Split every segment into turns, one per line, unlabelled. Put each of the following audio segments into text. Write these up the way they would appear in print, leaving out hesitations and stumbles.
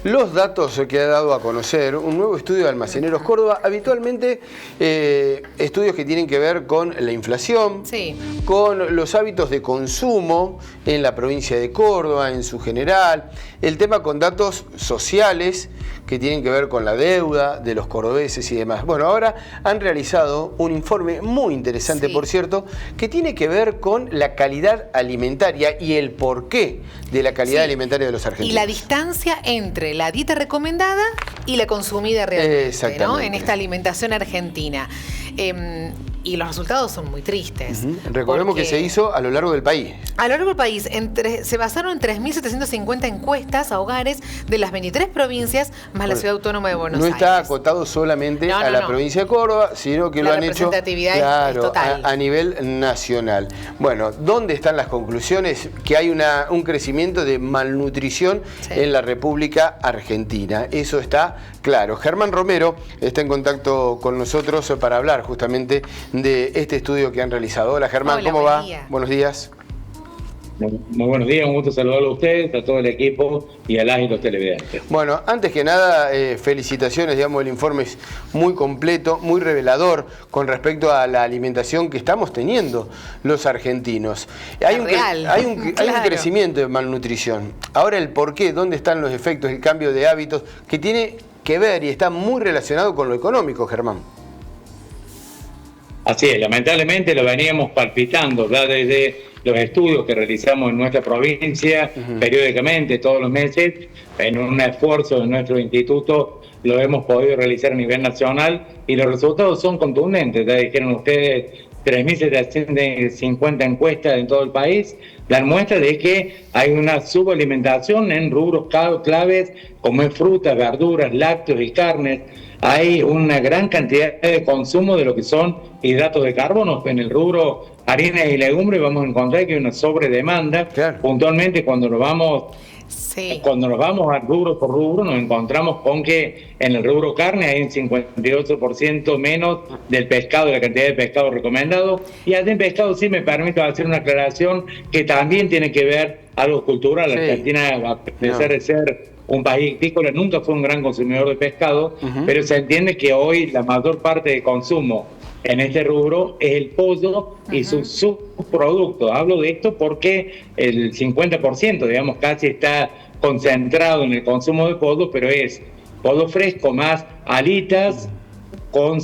los datos que ha dado a conocer un nuevo estudio de Almaceneros Córdoba, habitualmente estudios que tienen que ver con la inflación,
sí,
con los hábitos de consumo en la provincia de Córdoba en su general, el tema con datos sociales que tienen que ver con la deuda de los cordobeses y demás. Bueno, ahora han realizado un informe muy interesante, por cierto, que tiene que ver con la calidad alimentaria y el porqué de la calidad alimentaria de los argentinos.
Y la distancia entre la dieta recomendada y la consumida realmente, ¿no? En esta alimentación argentina. Y los resultados son muy tristes.
Recordemos que se hizo a lo largo del país.
A lo largo del país se basaron en 3.750 encuestas a hogares de las 23 provincias más la Ciudad Autónoma de Buenos Aires.
No está acotado solamente a la provincia de Córdoba, sino que lo han hecho
es total.
A nivel nacional. Bueno, ¿dónde están las conclusiones? Que hay un crecimiento de malnutrición en la República Argentina. Eso está claro. Germán Romero está en contacto con nosotros para hablar justamente de este estudio que han realizado. Hola Germán, ¿cómo va? Buenos días.
Muy buenos días, un gusto saludarlo a ustedes, a todo el equipo y a las y los televidentes.
Bueno, antes que nada, felicitaciones, digamos, el informe es muy completo, muy revelador con respecto a la alimentación que estamos teniendo los argentinos. Hay un crecimiento de malnutrición. Ahora el por qué, dónde están los efectos, el cambio de hábitos, que tiene que ver y está muy relacionado con lo económico, Germán.
Así es, lamentablemente lo veníamos palpitando ya desde los estudios que realizamos en nuestra provincia, periódicamente, todos los meses, en un esfuerzo de nuestro instituto, lo hemos podido realizar a nivel nacional y los resultados son contundentes. Ya dijeron ustedes, 3.750 encuestas en todo el país, dan muestra de que hay una subalimentación en rubros claves como es frutas, verduras, lácteos y carnes. Hay una gran cantidad de consumo de lo que son hidratos de carbono. En el rubro harinas y legumbres vamos a encontrar que hay una sobredemanda. Claro. Puntualmente cuando nos vamos a rubro por rubro nos encontramos con que en el rubro carne hay un 58% menos del pescado, de la cantidad de pescado recomendado. Y allí en pescado sí me permito hacer una aclaración que también tiene que ver algo cultural. Argentina, a pesar de ser un país agrícola, nunca fue un gran consumidor de pescado, pero se entiende que hoy la mayor parte de consumo en este rubro es el pollo y sus subproductos. Hablo de esto porque el 50%, digamos, casi está concentrado en el consumo de pollo, pero es pollo fresco más alitas con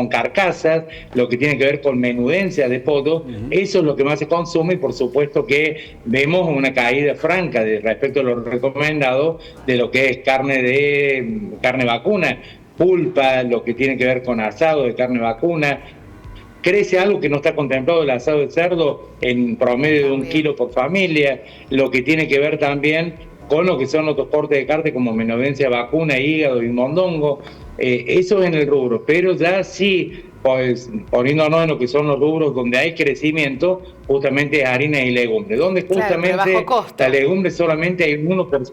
carcasas, lo que tiene que ver con menudencia de pollo, eso es lo que más se consume y por supuesto que vemos una caída franca respecto a lo recomendado de lo que es carne vacuna, pulpa, lo que tiene que ver con asado de carne vacuna. Crece algo que no está contemplado, el asado de cerdo en promedio de 1 kilo por familia, lo que tiene que ver también con lo que son otros cortes de carne como menudencia vacuna, hígado y mondongo. Eso es en el rubro, pero ya sí, pues, poniéndonos en lo que son los rubros donde hay crecimiento, justamente harinas y legumbres, donde justamente la legumbre solamente hay un 1%.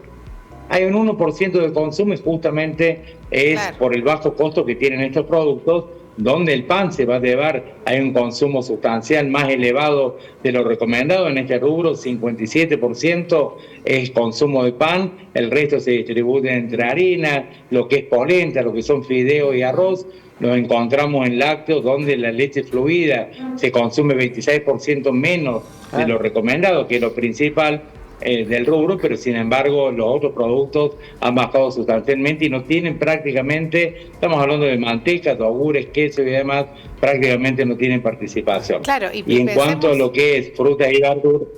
Hay un 1% de consumo y justamente es por el bajo costo que tienen estos productos, donde el pan se va a llevar, hay un consumo sustancial más elevado de lo recomendado en este rubro, 57% es consumo de pan, el resto se distribuye entre harina, lo que es polenta, lo que son fideos y arroz. Nos encontramos en lácteos donde la leche fluida se consume 26% menos de lo recomendado, que es lo principal del rubro, pero sin embargo los otros productos han bajado sustancialmente y no tienen prácticamente, estamos hablando de manteca, yogures, queso y demás, prácticamente no tienen participación.
Claro,
y en cuanto a lo que es frutas y verduras,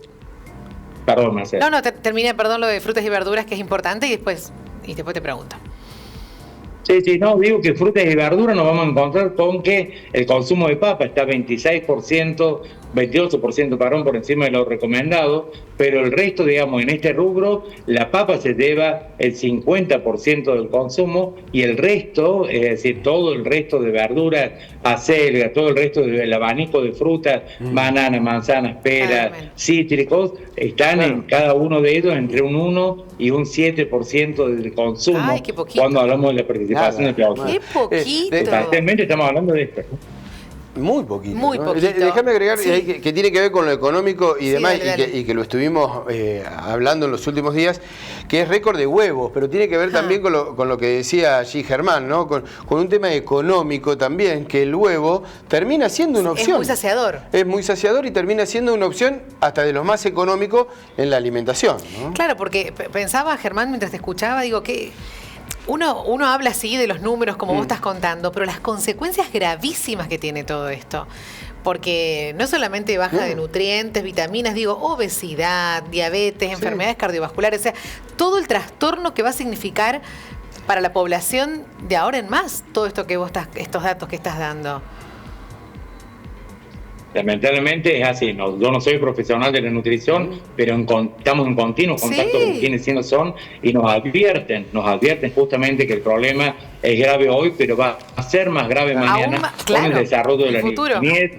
perdón, Marcelo.
Termina, lo de frutas y verduras que es importante y después te pregunto.
Sí, digo que frutas y verduras nos vamos a encontrar con que el consumo de papa está 28% por encima de lo recomendado, pero el resto, digamos, en este rubro, la papa se lleva el 50% del consumo y el resto, es decir, todo el resto de verduras, acelga, todo el resto del abanico de frutas, bananas, manzanas, peras, cítricos, están en cada uno de ellos entre un 1 y un 7% del consumo. Cuando hablamos de la participación del productor.
¡Qué poquito!
Constantemente estamos hablando de esto.
Muy poquito.
Muy poquito.
Déjame agregar
sí.
que tiene que ver con lo económico y
sí,
demás,
dale.
Y que lo estuvimos hablando en los últimos días, que es récord de huevos, pero tiene que ver también con lo que decía allí Germán, ¿no? Con un tema económico también, que el huevo termina siendo una opción.
Es muy saciador.
Es muy saciador y termina siendo una opción hasta de los más económicos en la alimentación, ¿no?
Claro, porque pensaba, Germán, mientras te escuchaba, digo que uno habla así de los números como vos estás contando, pero las consecuencias gravísimas que tiene todo esto. Porque no solamente baja de nutrientes, vitaminas, digo, obesidad, diabetes, enfermedades cardiovasculares, o sea, todo el trastorno que va a significar para la población de ahora en más, todo esto que vos estos datos que estás dando.
Lamentablemente es así, yo no soy profesional de la nutrición, pero estamos en continuo contacto con quienes sí lo son y nos advierten justamente que el problema es grave hoy, pero va a ser más grave mañana con el desarrollo de la niñez,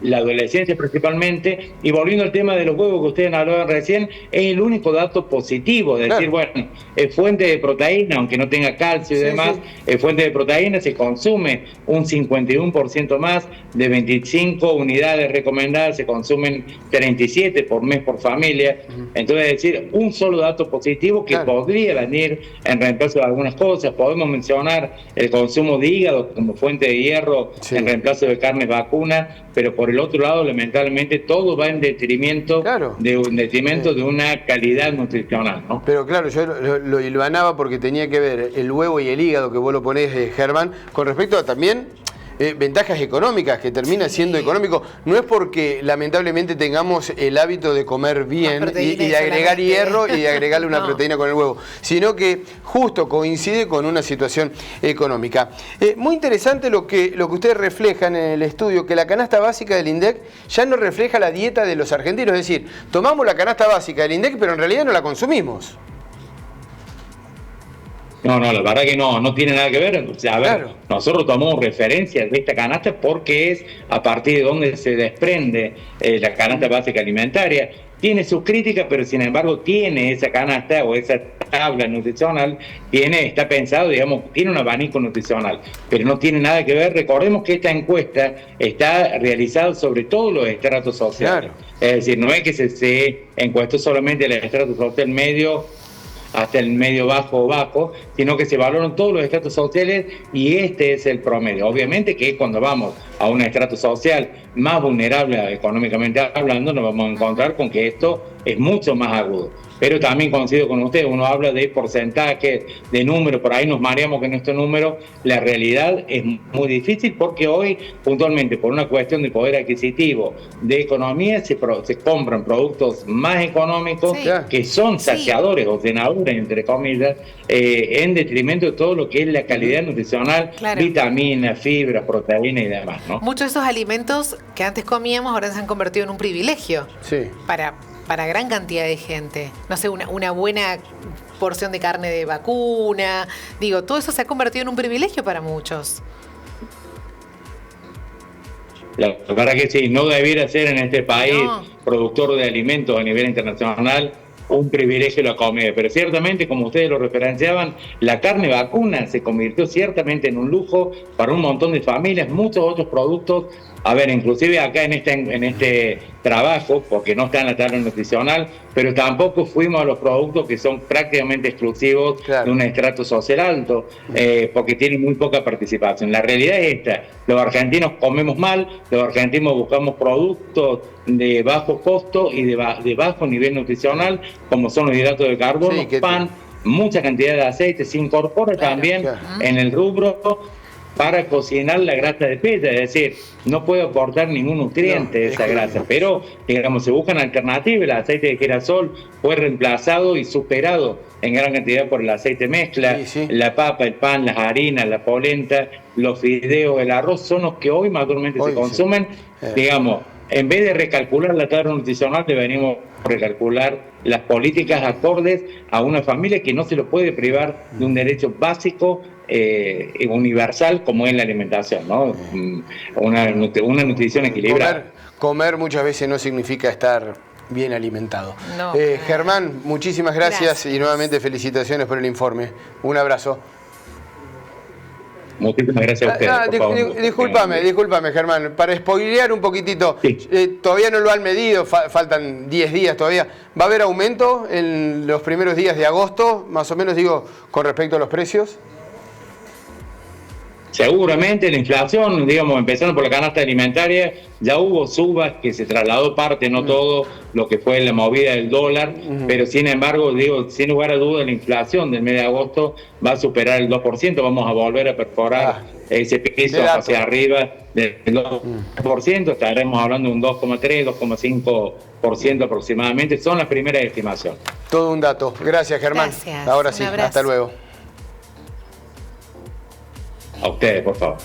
la adolescencia principalmente. Y volviendo al tema de los huevos que ustedes hablaban recién, es el único dato positivo, de decir, bueno, es fuente de proteína, aunque no tenga calcio y demás, es fuente de proteína, se consume un 51% más, de 25 unidades recomendadas se consumen 37 por mes por familia. Entonces, es decir, un solo dato positivo que podría venir en reemplazo de algunas cosas. Podemos mencionar el consumo de hígado como fuente de hierro en reemplazo de carne vacuna, pero por el otro lado, lamentablemente, todo va en detrimento de una calidad nutricional, ¿no?
Pero claro, yo lo hilvanaba porque tenía que ver el huevo y el hígado, que vos lo ponés, Germán, con respecto a también ventajas económicas, que termina siendo económico. No es porque lamentablemente tengamos el hábito de comer bien y de agregar hierro y de agregarle una proteína con el huevo, sino que justo coincide con una situación económica. Muy interesante lo que ustedes reflejan en el estudio, que la canasta básica del INDEC ya no refleja la dieta de los argentinos, es decir, tomamos la canasta básica del INDEC, pero en realidad no la consumimos.
No, la verdad que no tiene nada que ver. O sea, a ver, nosotros tomamos referencia de esta canasta porque es a partir de donde se desprende la canasta básica alimentaria. Tiene sus críticas, pero sin embargo tiene esa canasta o esa tabla nutricional, está pensado, digamos, tiene un abanico nutricional, pero no tiene nada que ver. Recordemos que esta encuesta está realizada sobre todos los estratos sociales. Es decir, no es que se encuestó solamente el estrato social medio hasta el medio bajo o bajo, sino que se valoran todos los estratos sociales y este es el promedio. Obviamente que cuando vamos a un estrato social más vulnerable económicamente hablando, nos vamos a encontrar con que esto es mucho más agudo. Pero también coincido con usted, uno habla de porcentaje, de número, por ahí nos mareamos con estos números. La realidad es muy difícil porque hoy, puntualmente, por una cuestión de poder adquisitivo, de economía, se compran productos más económicos que son saciadores o llenadores, entre comillas, en detrimento de todo lo que es la calidad nutricional, vitaminas, fibras, proteínas y demás, ¿no?
Muchos de esos alimentos que antes comíamos ahora se han convertido en un privilegio para gran cantidad de gente. No sé, una buena porción de carne de vacuna. Digo, todo eso se ha convertido en un privilegio para muchos.
La verdad que sí, no debiera ser en este país productor de alimentos a nivel internacional un privilegio la comida, pero ciertamente, como ustedes lo referenciaban, la carne vacuna se convirtió ciertamente en un lujo para un montón de familias. Muchos otros productos, a ver, inclusive acá en este trabajo, porque no está en la tabla nutricional, pero tampoco fuimos a los productos que son prácticamente exclusivos de un estrato social alto, porque tienen muy poca participación. La realidad es esta: los argentinos comemos mal, los argentinos buscamos productos de bajo costo y de bajo nivel nutricional, como son los hidratos de carbono, pan, mucha cantidad de aceite. Se incorpora también en el rubro para cocinar la grasa de pella, es decir, no puede aportar ningún nutriente esa grasa, pero digamos, se buscan alternativas. El aceite de girasol fue reemplazado y superado en gran cantidad por el aceite mezcla, la papa, el pan, las harinas, la polenta, los fideos, el arroz, son los que hoy mayormente se consumen. Digamos, en vez de recalcular la tabla nutricional, deberíamos recalcular las políticas acordes a una familia que no se lo puede privar de un derecho básico universal como es la alimentación, ¿no? Una nutrición equilibrada.
Comer muchas veces no significa estar bien alimentado. Germán, muchísimas gracias y nuevamente felicitaciones por el informe. Un abrazo.
Muchísimas gracias a ustedes.
Discúlpame, Germán, para spoilear un poquitito,
sí.
Todavía no lo han medido, faltan 10 días todavía. ¿Va a haber aumento en los primeros días de agosto, más o menos, digo, con respecto a los precios?
Seguramente la inflación, digamos, empezando por la canasta alimentaria, ya hubo subas que se trasladó parte, no todo, lo que fue la movida del dólar, pero sin embargo, digo, sin lugar a dudas, la inflación del mes de agosto va a superar el 2%, vamos a volver a perforar ese piso hacia arriba del 2%, estaremos hablando de un 2,3, 2,5% aproximadamente, son las primeras estimaciones.
Todo un dato. Gracias, Germán.
Gracias.
Ahora sí, hasta luego.
A ustedes, por favor.